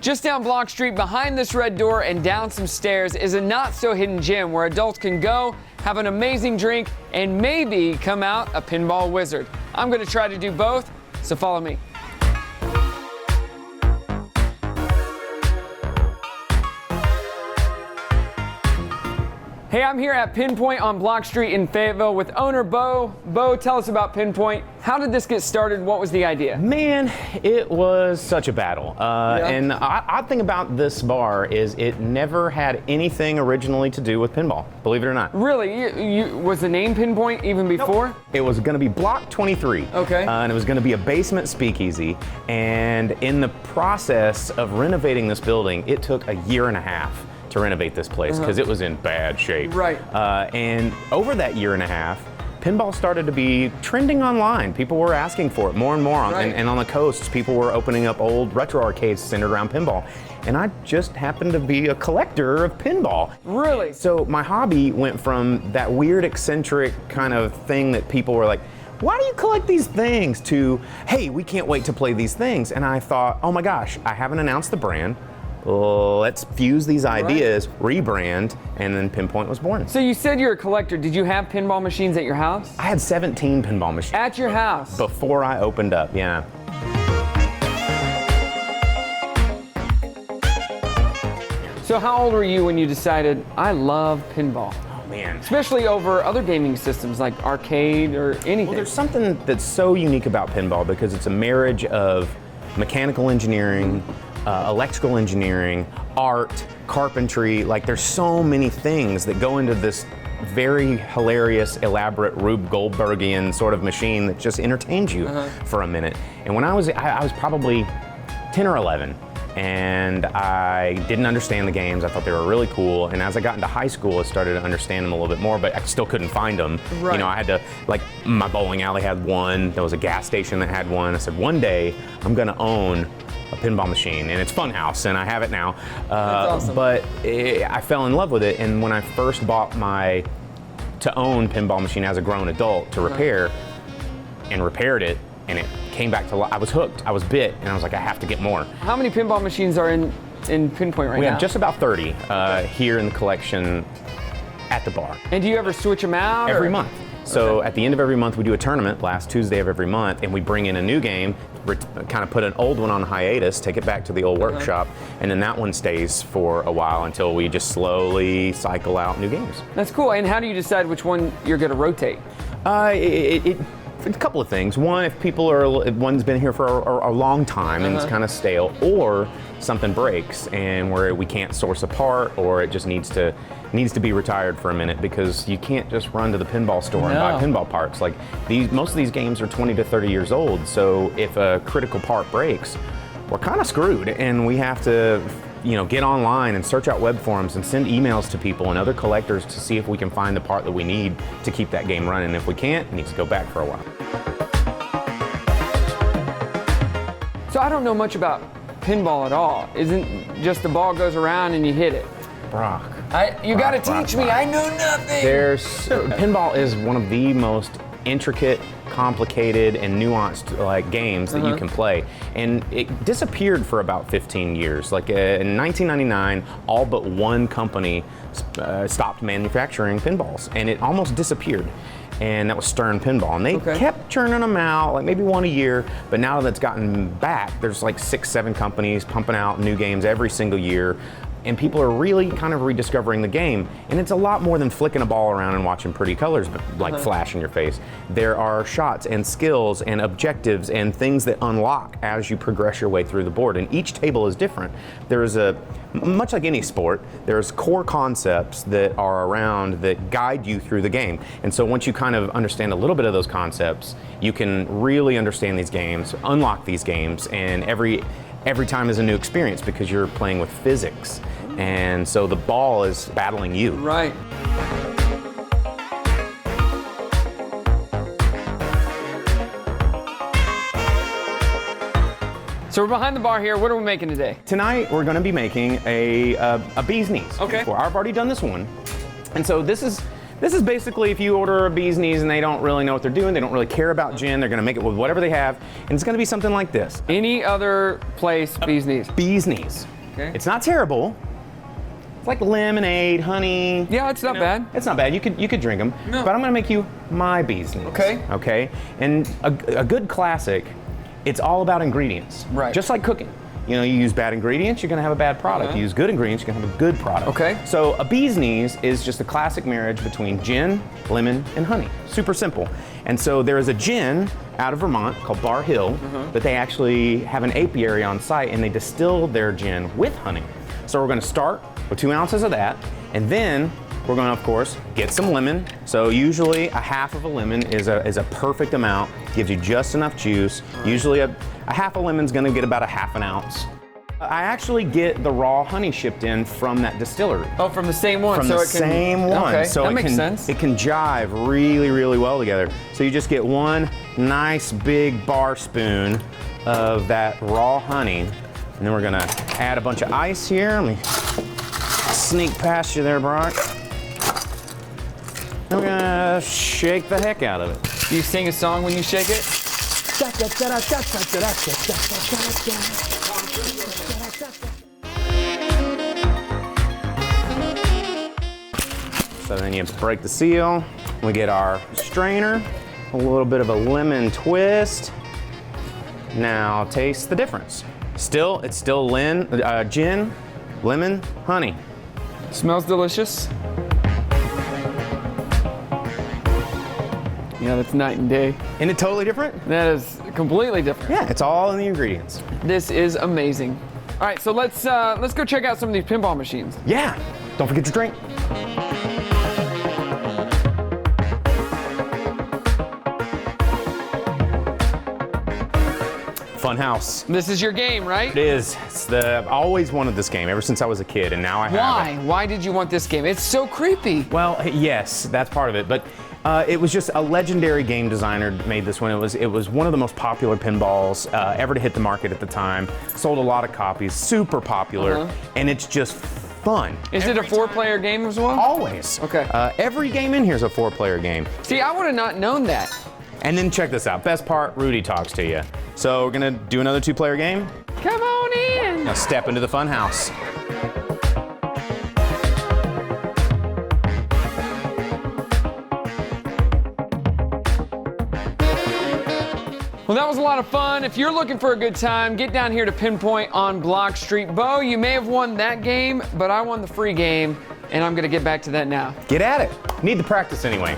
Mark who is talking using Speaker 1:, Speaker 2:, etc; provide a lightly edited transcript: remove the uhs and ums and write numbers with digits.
Speaker 1: Just down Block Street, behind this red door and down some stairs, is a not-so-hidden gym where adults can go, have an amazing drink, and maybe come out a pinball wizard. I'm going to try to do both, so follow me. Hey, I'm here at Pinpoint on Block Street in Fayetteville with owner Bo. Bo, tell us about Pinpoint. How did this get started? What was the idea?
Speaker 2: Man, it was such a battle. And the odd thing about this bar is it never had anything originally to do with pinball, believe it or not.
Speaker 1: Really? Was the name Pinpoint even before?
Speaker 2: Nope. It was going to be Block 23.
Speaker 1: Okay.
Speaker 2: And it was going to be a basement speakeasy. And in the process of renovating this building, it took a year and a half to renovate this place because it was in bad shape.
Speaker 1: Right.
Speaker 2: And over that year and a half, pinball started to be trending online. People were asking for it more and more.
Speaker 1: Right.
Speaker 2: And on the coasts, people were opening up old retro arcades centered around pinball. And I just happened to be a collector of pinball.
Speaker 1: Really?
Speaker 2: So my hobby went from that weird, eccentric kind of thing that people were like, why do you collect these things, to, hey, we can't wait to play these things. And I thought, oh my gosh, I haven't announced the brand. Let's fuse these ideas, rebrand, and then Pinpoint was born.
Speaker 1: So you said you're a collector. Did you have pinball machines at your house?
Speaker 2: I had 17 pinball machines.
Speaker 1: At your house?
Speaker 2: Before I opened up, yeah.
Speaker 1: So how old were you when you decided, I love pinball?
Speaker 2: Oh man.
Speaker 1: Especially over other gaming systems like arcade or anything.
Speaker 2: Well, there's something that's so unique about pinball because it's a marriage of mechanical engineering, electrical engineering, art, carpentry. Like, there's so many things that go into this very hilarious, elaborate Rube Goldbergian sort of machine that just entertains you for a minute. And when I was probably 10 or 11, and I didn't understand the games. I thought they were really cool. And as I got into high school, I started to understand them a little bit more, but I still couldn't find them.
Speaker 1: Right.
Speaker 2: You know, I had to, like, my bowling alley had one. There was a gas station that had one. I said, one day I'm gonna own a pinball machine, and it's Funhouse, and I have it now.
Speaker 1: That's awesome.
Speaker 2: But I fell in love with it, and when I first bought my to-own pinball machine as a grown adult to repair, and repaired it, and it came back to life, I was hooked, I was bit, and I was like, I have to get more.
Speaker 1: How many pinball machines are in Pinpoint right now?
Speaker 2: We have just about 30 here in the collection at the bar.
Speaker 1: And do you ever switch them out?
Speaker 2: Every month. So at the end of every month, we do a tournament, last Tuesday of every month, and we bring in a new game, kind of put an old one on hiatus, take it back to the old workshop, and then that one stays for a while until we just slowly cycle out new games.
Speaker 1: That's cool. And how do you decide which one you're going to rotate?
Speaker 2: A couple of things. One, if one's been here for a long time and it's kind of stale, or something breaks and where we can't source a part, or it just needs to be retired for a minute, because you can't just run to the pinball store and buy pinball parts. Like, most of these games are 20 to 30 years old, so if a critical part breaks, we're kind of screwed, and we have to, you know, get online and search out web forums and send emails to people and other collectors to see if we can find the part that we need to keep that game running. If we can't, it needs to go back for a while.
Speaker 1: So I don't know much about pinball at all. Isn't just the ball goes around and you hit it?
Speaker 2: Brock.
Speaker 1: You got to teach me. I know nothing.
Speaker 2: Pinball is one of the most intricate, complicated, and nuanced games that you can play. And it disappeared for about 15 years. Like in 1999, all but one company stopped manufacturing pinballs, and it almost disappeared. And that was Stern Pinball. And they kept churning them out, like maybe one a year, but now that it's gotten back, there's like 6, 7 companies pumping out new games every single year. And people are really kind of rediscovering the game. And it's a lot more than flicking a ball around and watching pretty colors flash in your face. There are shots and skills and objectives and things that unlock as you progress your way through the board. And each table is different. Much like any sport, there's core concepts that are around that guide you through the game. And so once you kind of understand a little bit of those concepts, you can really understand these games, unlock these games, and every time is a new experience because you're playing with physics. And so the ball is battling you.
Speaker 1: Right. So we're behind the bar here. What are we making today?
Speaker 2: Tonight we're going to be making a bee's knees.
Speaker 1: Okay.
Speaker 2: I've already done this one. And so this is basically if you order a bee's knees and they don't really know what they're doing, they don't really care about gin, they're going to make it with whatever they have, and it's going to be something like this.
Speaker 1: Any other place, bee's knees?
Speaker 2: Bee's knees.
Speaker 1: Okay.
Speaker 2: It's not terrible. It's like lemonade, honey.
Speaker 1: Yeah, it's not bad.
Speaker 2: It's not bad. You could drink them.
Speaker 1: No.
Speaker 2: But I'm gonna make you my bee's knees.
Speaker 1: Okay.
Speaker 2: Okay. And a good classic, it's all about ingredients.
Speaker 1: Right.
Speaker 2: Just like cooking. You know, you use bad ingredients, you're gonna have a bad product. You use good ingredients, you're gonna have a good product.
Speaker 1: Okay.
Speaker 2: So a bee's knees is just a classic marriage between gin, lemon, and honey. Super simple. And so there is a gin out of Vermont called Bar Hill that they actually have an apiary on site, and they distill their gin with honey. So we're gonna start with 2 ounces of that, and then we're gonna, of course, get some lemon. So usually a half of a lemon is a perfect amount, gives you just enough juice. Usually a half a lemon's gonna get about a half an ounce. I actually get the raw honey shipped in from that distillery.
Speaker 1: Oh, from the same one.
Speaker 2: From
Speaker 1: so
Speaker 2: the
Speaker 1: it can,
Speaker 2: same one.
Speaker 1: Okay,
Speaker 2: so
Speaker 1: that
Speaker 2: it
Speaker 1: makes
Speaker 2: can,
Speaker 1: sense.
Speaker 2: It can jive really, really well together. So you just get one nice big bar spoon of that raw honey, and then we're gonna add a bunch of ice here. Let me sneak past you there, Brock. And we're gonna shake the heck out of it.
Speaker 1: Do you sing a song when you shake it?
Speaker 2: So then you break the seal. We get our strainer, a little bit of a lemon twist. Now taste the difference. It's still gin, lemon, honey.
Speaker 1: Smells delicious. Yeah, that's night and day.
Speaker 2: Isn't it totally different?
Speaker 1: That is completely different.
Speaker 2: Yeah, it's all in the ingredients.
Speaker 1: This is amazing. All right, so let's go check out some of these pinball machines.
Speaker 2: Yeah, don't forget your drink. Funhouse.
Speaker 1: This is your game, right?
Speaker 2: It is. I've always wanted this game ever since I was a kid, and now I have it.
Speaker 1: Why? Why did you want this game? It's so creepy.
Speaker 2: Well, yes, that's part of it, but it was just a legendary game designer made this one. It was one of the most popular pinballs ever to hit the market at the time. Sold a lot of copies, super popular, and it's just fun.
Speaker 1: Is it a 4-player game as well?
Speaker 2: Always.
Speaker 1: Okay.
Speaker 2: Every game in here is a 4-player game.
Speaker 1: See, I would have not known that.
Speaker 2: And then check this out. Best part, Rudy talks to you. So we're gonna do another 2-player game.
Speaker 1: Come on in.
Speaker 2: Now step into the Funhouse.
Speaker 1: Well, that was a lot of fun. If you're looking for a good time, get down here to Pinpoint on Block Street. Bo, you may have won that game, but I won the free game, and I'm gonna get back to that now.
Speaker 2: Get at it. Need the practice anyway.